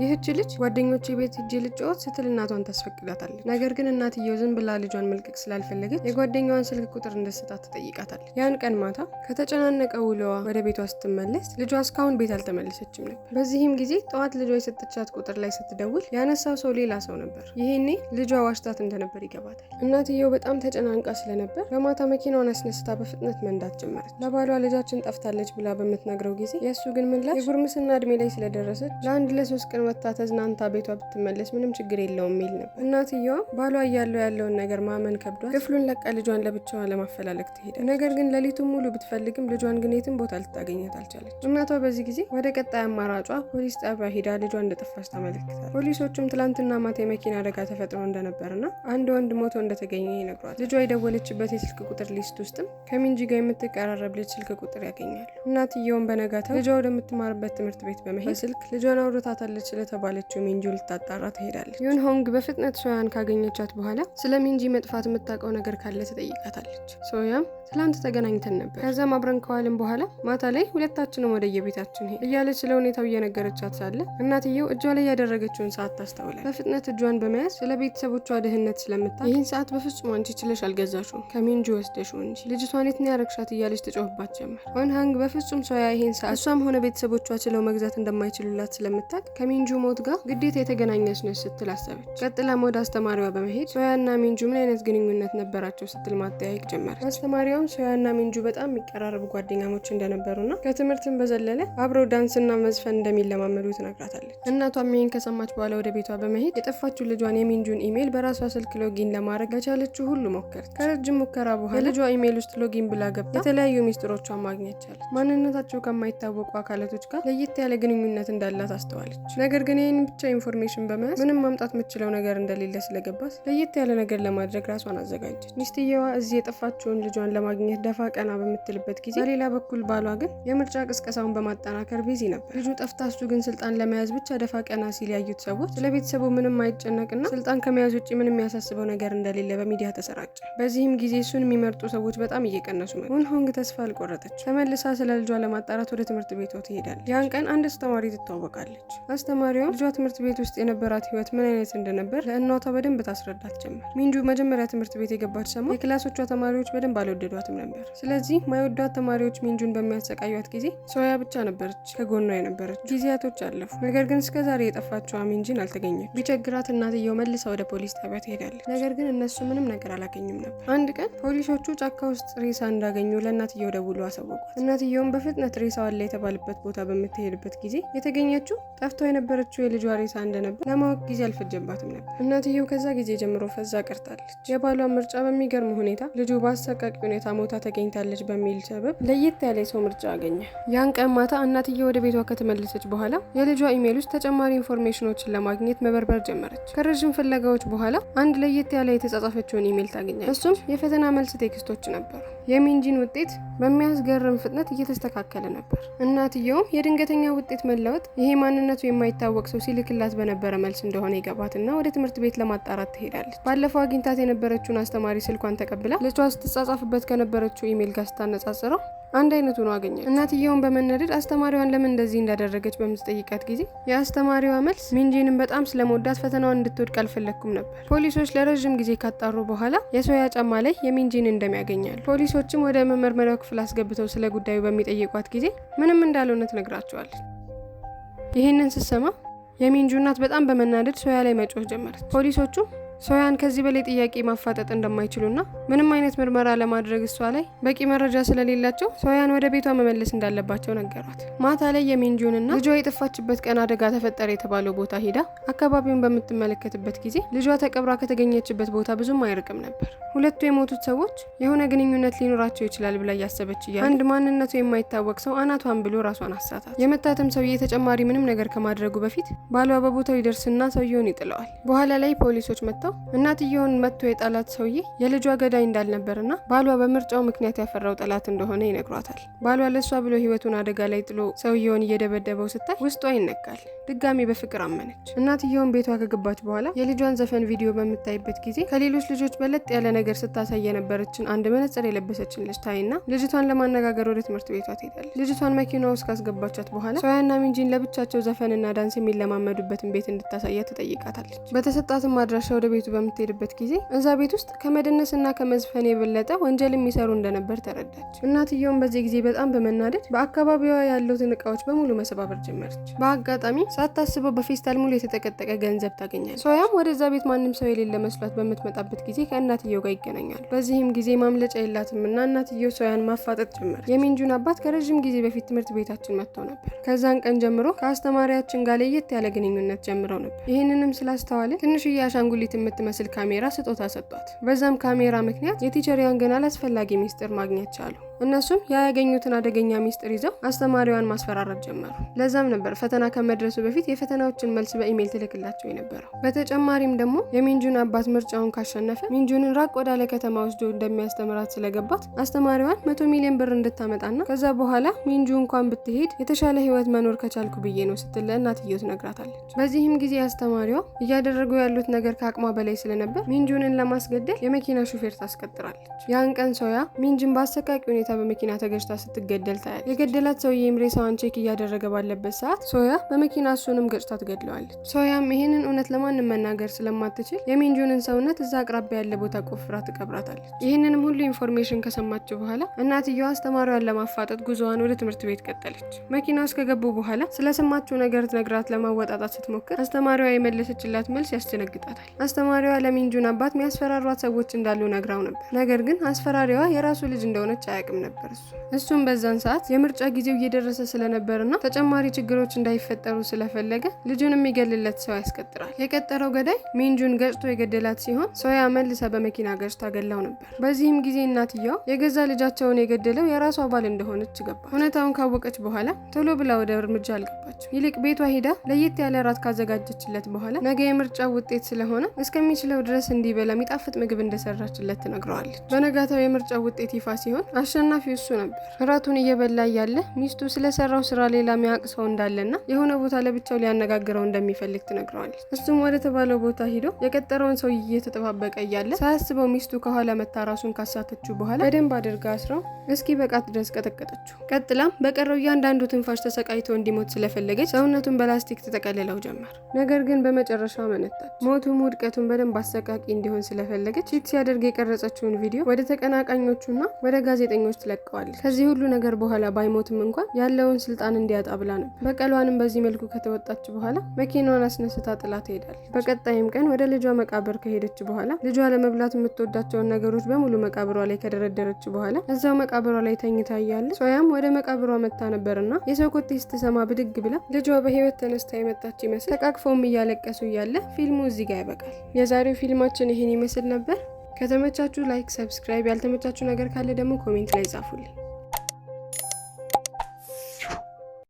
ይህች ልጅ ጓደኞቼ ቤት ሂጅ ልጫወት ስትል እናቷን ታስፈቅዳታለች። ነገር ግን እናትየው ዝም ብላ ልጇን መልቀቅ ስላልፈለገች የጓደኛዋን ስልክ ቁጥር እንድትሰጣት ትጠይቃታለች። ያን ቀን ማታ ከተጨናነቀ ውሎዋ ወደ ቤቷ ስትመለስ ልጇ እስካሁን ቤት አልተመለሰችም ነበር። በዚህም ጊዜ ጠዋት ልጇ የሰጠቻት ቁጥር ላይ ስትደውል ያነሳው ሰው ሌላ ሰው ነበር። ይሄኔ ልጇ ዋሽታት እንደነበር ይገባታል። እናትየው በጣም ተጨናንቃ ስለነበር በማታ መኪናውን አስነስታ በፍጥነት መንዳት ጀመረች። ለባሏ ልጃችን ጠፍታለች ብላ በምትነግረው ጊዜ የእሱ ግን ምላሽ የጉርምስና እድሜ ላይ ስለደረሰች ለአንድ ለ3 ቀን ወጥታ ተዝናንታ ቤቷ ብትመለስ ምንም ችግር የለውም የሚል ነበር። እናትየዋ ባሏ እያለው ያለውን ነገር ማመን ከብዷል። ክፍሉን ለቃ ልጇን ለብቻዋ ለማፈላለግ ትሄዳለች። ነገር ግን ሌሊቱን ሙሉ ብትፈልግም ልጇን ግን የትም ቦታ ልታገኛት አልቻለች። እናቷ በዚህ ጊዜ ወደ ቀጣይ አማራጯ ፖሊስ ጣቢያ ሄዳ ልጇ እንደጠፋች ተመለከታል። ፖሊሶቹም ትላንትና ማታ የመኪና አደጋ ተፈጥሮ እንደነበርና አንድ ወንድ ሞቶ እንደተገኘ ይነግሯል። ልጇ የደወለችበት የስልክ ቁጥር ሊስት ውስጥም ከሚንጂ ጋር የምትቀራረብ ልጅ ስልክ ቁጥር ያገኛሉ። እናትየውን በነጋታው ልጇ ወደምትማርበት ትምህርት ቤት በመሄድ በስልክ ልጇን አውርታታለች ስለተባለችው ሚንጂ ልታጣራ ትሄዳለች። ዩን ሆንግ በፍጥነት ሶያን ካገኘቻት በኋላ ስለ ሚንጂ መጥፋት የምታውቀው ነገር ካለ ትጠይቃታለች። ሶያም ትላንት ተገናኝተን ነበር፣ ከዛም አብረን ከዋልን በኋላ ማታ ላይ ሁለታችንም ወደ የቤታችን ሄድ እያለች ስለ ሁኔታው እየነገረቻት ሳለ እናትየው እጇ ላይ ያደረገችውን ሰዓት ታስተውላል። በፍጥነት እጇን በመያዝ ስለ ቤተሰቦቿ ደህንነት ስለምታውቅ ይህን ሰዓት በፍጹም አንቺ ችለሽ አልገዛሽውም ከሚንጂ ወስደሽው እንጂ ልጅቷን የት ነው ያረግሻት እያለች ትጮህባት ጀመር። ሆን ሃንግ በፍጹም ሶያ ይህን ሰዓት እሷም ሆነ ቤተሰቦቿ ችለው መግዛት እንደማይችሉላት ስለምታውቅ ከሚንጁ ሞት ጋር ግዴታ የተገናኘች ነች ስትል አሰበች። ቀጥላም ወደ አስተማሪዋ በመሄድ ሶያና ሚንጁ ምን አይነት ግንኙነት ነበራቸው ስትል ማጠያየቅ ጀመረች። አስተማሪዋ ሶያና ሚንጁ በጣም የሚቀራረቡ ጓደኛሞች እንደነበሩና ከትምህርትም በዘለለ አብረው ዳንስና መዝፈን እንደሚለማመዱ ትነግራታለች። እናቷም ይህን ከሰማች በኋላ ወደ ቤቷ በመሄድ የጠፋችው ልጇን የሚንጁን ኢሜል በራሷ ስልክ ሎጊን ለማድረግ በቻለችው ሁሉ ሞከረች። ከረጅም ሙከራ በኋላ የልጇ ኢሜል ውስጥ ሎጊን ብላ ገብታ የተለያዩ ሚስጥሮቿን ማግኘት ቻለች። ማንነታቸው ከማይታወቁ አካላቶች ጋር ለየት ያለ ግንኙነት እንዳላት አስተዋለች። ነገር ግን ይህን ብቻ ኢንፎርሜሽን በመያዝ ምንም ማምጣት የምትችለው ነገር እንደሌለ ስለገባት ለየት ያለ ነገር ለማድረግ ራሷን አዘጋጀች። ሚስትየዋ እዚህ የጠፋችውን ልጇን ለማግኘት ደፋ ቀና በምትልበት ጊዜ በሌላ በኩል ባሏ ግን የምርጫ ቅስቀሳውን በማጠናከር ቢዚ ነበር። ልጁ ጠፍታ እሱ ግን ስልጣን ለመያዝ ብቻ ደፋ ቀና ሲል ያዩት ሰዎች ስለ ቤተሰቡ ምንም አይጨነቅና ስልጣን ከመያዝ ውጭ ምንም የሚያሳስበው ነገር እንደሌለ በሚዲያ ተሰራጨ። በዚህም ጊዜ እሱን የሚመርጡ ሰዎች በጣም እየቀነሱ መጡ። ዩን ሆንግ ተስፋ አልቆረጠች። ተመልሳ ስለ ልጇ ለማጣራት ወደ ትምህርት ቤቷ ትሄዳለች። ያን ቀን አንድ አስተማሪ ትተዋወቃለች። አስተማሪዋም ልጇ ትምህርት ቤት ውስጥ የነበራት ህይወት ምን አይነት እንደነበር ለእናቷ በደንብ ታስረዳት ጀመር። ሚንጁ መጀመሪያ ትምህርት ቤት የገባች ሰሞን የክላሶቿ ተማሪዎች በደንብ አልወደዷትም ነበር። ስለዚህ ማይወዷት ተማሪዎች ሚንጁን በሚያሰቃዩት ጊዜ ሶያ ብቻ ነበረች ከጎኗ የነበረች። ጊዜያቶች አለፉ። ነገር ግን እስከዛሬ የጠፋችው ሚንጂን አልተገኘች። ቢቸግራት እናትየው መልሳ ወደ ፖሊስ ጣቢያ ትሄዳለች። ነገር ግን እነሱ ምንም ነገር አላገኙም ነበር። አንድ ቀን ፖሊሶቹ ጫካ ውስጥ ሬሳ እንዳገኙ ለእናትየው ደውሎ አሳወቋት። እናትየውም በፍጥነት ሬሳው አለ የተባለበት ቦታ በምትሄድበት ጊዜ የተገኘችው ጠፍቶ የነበረችው የልጇ ሬሳ እንደነበር ለማወቅ ጊዜ አልፈጀባትም ነበር። እናትየው ከዛ ጊዜ ጀምሮ ፈዛ ቀርታለች። የባሏን ምርጫ በሚገርም ሁኔታ ልጁ በአሰቃቂ ሁኔታ ሞታ ተገኝታለች በሚል ሰበብ ለየት ያለ ሰው ምርጫ አገኘ። ያን ቀን ማታ እናትየው ወደ ቤቷ ከተመለሰች በኋላ የልጇ ኢሜል ውስጥ ተጨማሪ ኢንፎርሜሽኖችን ለማግኘት መበርበር ጀመረች። ከረጅም ፍለጋዎች በኋላ አንድ ለየት ያለ የተጻጻፈችውን ኢሜል ታገኛለች። እሱም የፈተና መልስ ቴክስቶች ነበሩ። የሚንጂን ውጤት በሚያስገርም ፍጥነት እየተስተካከለ ነበር። እናትየውም የድንገተኛ ውጤት መለወጥ ይሄ ማንነቱ የማይታወቅ ሰው ሲልክላት በነበረ መልስ እንደሆነ ይገባትና ወደ ትምህርት ቤት ለማጣራት ትሄዳለች። ባለፈው አግኝታት የነበረችውን አስተማሪ ስልኳን ተቀብላ ልጇ ስትጻጻፍበት ከነበረችው ኢሜል ጋር ስታነጻጽረው አንድ አይነቱ ነው አገኘች። እናትየውን በመነደድ አስተማሪዋን ለምን እንደዚህ እንዳደረገች በምትጠይቃት ጊዜ የአስተማሪዋ መልስ ሚንጂንን በጣም ስለመወዳት ፈተናውን እንድትወድቅ አልፈለግኩም ነበር። ፖሊሶች ለረጅም ጊዜ ካጣሩ በኋላ የሶያ ጫማ ላይ የሚንጂን እንደሚያገኛሉ። ፖሊሶችም ወደ መመርመሪያው ክፍል አስገብተው ስለ ጉዳዩ በሚጠይቋት ጊዜ ምንም እንዳልሆነ ትነግራቸዋለች። ይህንን ስትሰማ የሚንጁ እናት በጣም በመናደድ ሶያ ላይ መጮህ ጀመረች። ፖሊሶቹ ሶያን ከዚህ በላይ ጥያቄ ማፋጠጥ እንደማይችሉና ምንም አይነት ምርመራ ለማድረግ እሷ ላይ በቂ መረጃ ስለሌላቸው ሶያን ወደ ቤቷ መመለስ እንዳለባቸው ነገሯት። ማታ ላይ የሚንጁንና ልጇ የጠፋችበት ቀን አደጋ ተፈጠረ የተባለው ቦታ ሄዳ አካባቢውን በምትመለከትበት ጊዜ ልጇ ተቀብራ ከተገኘችበት ቦታ ብዙም አይርቅም ነበር። ሁለቱ የሞቱት ሰዎች የሆነ ግንኙነት ሊኖራቸው ይችላል ብላ እያሰበች እያለ አንድ ማንነቱ የማይታወቅ ሰው አናቷን ብሎ ራሷን አሳታት። የመታተም ሰውዬ ተጨማሪ ምንም ነገር ከማድረጉ በፊት ባሏ በቦታው ይደርስና ሰውየውን ይጥለዋል። በኋላ ላይ ፖሊሶች መጥተው እንደደረሰው እናትየውን መጥቶ የጣላት ሰውዬ የልጇ ገዳይ እንዳልነበርና ባሏ በምርጫው ምክንያት ያፈራው ጠላት እንደሆነ ይነግሯታል። ባሏ ለሷ ብሎ ህይወቱን አደጋ ላይ ጥሎ ሰውየውን እየደበደበው ስታይ ውስጧ ይነካል። ድጋሚ በፍቅር አመነች። እናትየውን ቤቷ ከገባች በኋላ የልጇን ዘፈን ቪዲዮ በምታይበት ጊዜ ከሌሎች ልጆች በለጥ ያለ ነገር ስታሳይ የነበረችን አንድ መነጽር የለበሰችን ልጅ ታይና ልጅቷን ለማነጋገር ወደ ትምህርት ቤቷ ትሄዳለች። ልጅቷን መኪና ውስጥ ካስገባቻት በኋላ ሶያና ሚንጂን ለብቻቸው ዘፈንና ዳንስ የሚለማመዱበትን ቤት እንድታሳያት ትጠይቃታለች። በተሰጣትም አድራሻ ወደ ቤቱ በምትሄድበት ጊዜ እዛ ቤት ውስጥ ከመደነስና ከመዝፈን የበለጠ ወንጀል የሚሰሩ እንደነበር ተረዳች። እናትየውን በዚህ ጊዜ በጣም በመናደድ በአካባቢዋ ያሉትን እቃዎች በሙሉ መሰባበር ጀመረች። በአጋጣሚ ሳታስበው በፌስታል ሙሉ የተጠቀጠቀ ገንዘብ ታገኛለች። ሶያም ወደዛ ቤት ማንም ሰው የሌለ መስሏት በምትመጣበት ጊዜ ከእናትየው ጋር ይገናኛሉ። በዚህም ጊዜ ማምለጫ የላትም እና እናትየው ሶያን ማፋጠጥ ጀመረች። የሚንጁን አባት ከረዥም ጊዜ በፊት ትምህርት ቤታችን መጥተው ነበር። ከዛን ቀን ጀምሮ ከአስተማሪያችን ጋር ለየት ያለ ግንኙነት ጀምረው ነበር። ይህንንም ስላስተዋለ ትንሽዬ አሻንጉሊት የምትመስል ካሜራ ስጦታ ሰጧት። በዛም ካሜራ ምክንያት የቲቸር ያንግን አላስፈላጊ ሚስጥር ማግኘት ቻሉ። እነሱም ያገኙትን አደገኛ ሚስጥር ይዘው አስተማሪዋን ማስፈራራት ጀመሩ። ለዛም ነበር ፈተና ከመድረሱ በፊት የፈተናዎችን መልስ በኢሜል ትልክላቸው የነበረው። በተጨማሪም ደግሞ የሚንጁን አባት ምርጫውን ካሸነፈ ሚንጁንን ራቅ ወዳለ ከተማ ወስዶ እንደሚያስተምራት ስለገባት አስተማሪዋን 100 ሚሊዮን ብር እንድታመጣና ከዛ በኋላ ሚንጁ እንኳን ብትሄድ የተሻለ ህይወት መኖር ከቻልኩ ብዬ ነው ስትል ለእናትየው ትነግራታለች። በዚህም ጊዜ አስተማሪዋ እያደረጉ ያሉት ነገር ከአቅሟ በላይ ስለነበር ሚንጁንን ለማስገደል የመኪና ሹፌር ታስቀጥራለች። ያን ቀን ሶያ ሚንጁን በአሰቃቂ ሁኔታ በመኪና ተገጭታ ስትገደል ታያለች። የገደላት ሰውዬ ሬሳዋን ቼክ እያደረገ ባለበት ሰዓት ሶያ በመኪና እሱንም ገጭታ ትገድለዋለች። ሶያም ይሄንን እውነት ለማንም መናገር ስለማትችል የሚንጁንን ሰውነት እዛ አቅራቢያ ያለ ቦታ ቆፍራ ትቀብራታለች። ይህንንም ሁሉ ኢንፎርሜሽን ከሰማችው በኋላ እናትየዋ አስተማሪዋን ለማፋጠጥ ጉዞዋን ወደ ትምህርት ቤት ቀጠለች። መኪና ውስጥ ከገቡ በኋላ ስለሰማችው ነገር ነግራት ለማወጣጣት ስትሞክር አስተማሪዋ የመለሰችላት መልስ ያስደነግጣታል። አስተማሪዋ ለሚንጁን አባት የሚያስፈራሯት ሰዎች እንዳሉ ነግራው ነበር። ነገር ግን አስፈራሪዋ የራሱ ልጅ እንደሆነች አያውቅም ነበር። እሱም በዛን ሰዓት የምርጫ ጊዜው እየደረሰ ስለነበርና ተጨማሪ ችግሮች እንዳይፈጠሩ ስለፈለገ ልጁን የሚገልለት ሰው ያስቀጥራል። የቀጠረው ገዳይ ሚንጁን ገጭቶ የገደላት ሲሆን ሶያ መልሳ በመኪና ገጭታ ገላው ነበር። በዚህም ጊዜ እናትየዋ የገዛ ልጃቸውን የገደለው የራሷ ባል እንደሆነች ገባ። እውነታውን ካወቀች በኋላ ቶሎ ብላ ወደ እርምጃ አልገባችም። ይልቅ ቤቷ ሂዳ ለየት ያለ ራት ካዘጋጀችለት በኋላ ነገ የምርጫው ውጤት ስለሆነ እስከሚችለው ድረስ እንዲበላ የሚጣፍጥ ምግብ እንደሰራችለት ትነግረዋለች። በነጋታው የምርጫው ውጤት ይፋ ሲሆን አሸናፊው እሱ ነበር። እራቱን እየበላ ያለ ሚስቱ ስለሰራው ስራ ሌላ የሚያውቅ ሰው እንዳለና የሆነ ቦታ ለብቻው ሊያነጋግረው እንደሚፈልግ ትነግረዋለች። እሱም ወደ ተባለው ቦታ ሂዶ የቀጠረውን ሰው እየተጠባበቀ እያለ ሳያስበው ሚስቱ ከኋላ መታ ራሱን ካሳተችው በኋላ በደንብ አድርጋ አስረው እስኪ በቃት ድረስ ቀጠቀጠችው። ቀጥላም በቀረው እያንዳንዱ ትንፋሽ ተሰቃይቶ እንዲሞት ስለፈለገች ሰውነቱን በላስቲክ ተጠቀልለው ጀመር። ነገር ግን በመጨረሻ መነታች። ሞቱም ውድቀቱን በደንብ አሰቃቂ እንዲሆን ስለፈለገች ቺት ሲያደርግ የቀረጸችውን ቪዲዮ ወደ ተቀናቃኞቹና ወደ ጋዜጠኞች ትለቀዋለች። ከዚህ ሁሉ ነገር በኋላ ባይሞትም እንኳን ያለውን ስልጣን እንዲያጣ ብላ ነበር። በቀሏንም በዚህ መልኩ ከተወጣች በኋላ መኪናዋን አስነስታ ጥላ ትሄዳለች። በቀጣይም ቀን ወደ ልጇ መቃብር ከሄደች በኋላ ልጇ ለመብላት የምትወዳቸውን ነገሮች በሙሉ መቃብሯ ላይ ከደረደረች በኋላ እዛው መቃብሯ ላይ ተኝታ እያለች ሶያም ወደ መቃብሯ መታ ነበርና የሰው ኮቴ ስትሰማ ብድግ ብላ ልጇ በህይወት ተነስታ የመጣች ይመስል ተቃቅፈውም እያለቀሱ እያለ ፊልሙ እዚህ ጋር ያበቃል። የዛሬው ፊልማችን ይሄን ይመስል ነበር። ከተመቻችሁ ላይክ፣ ሰብስክራይብ፣ ያልተመቻችሁ ነገር ካለ ደግሞ ኮሜንት ላይ ጻፉልኝ።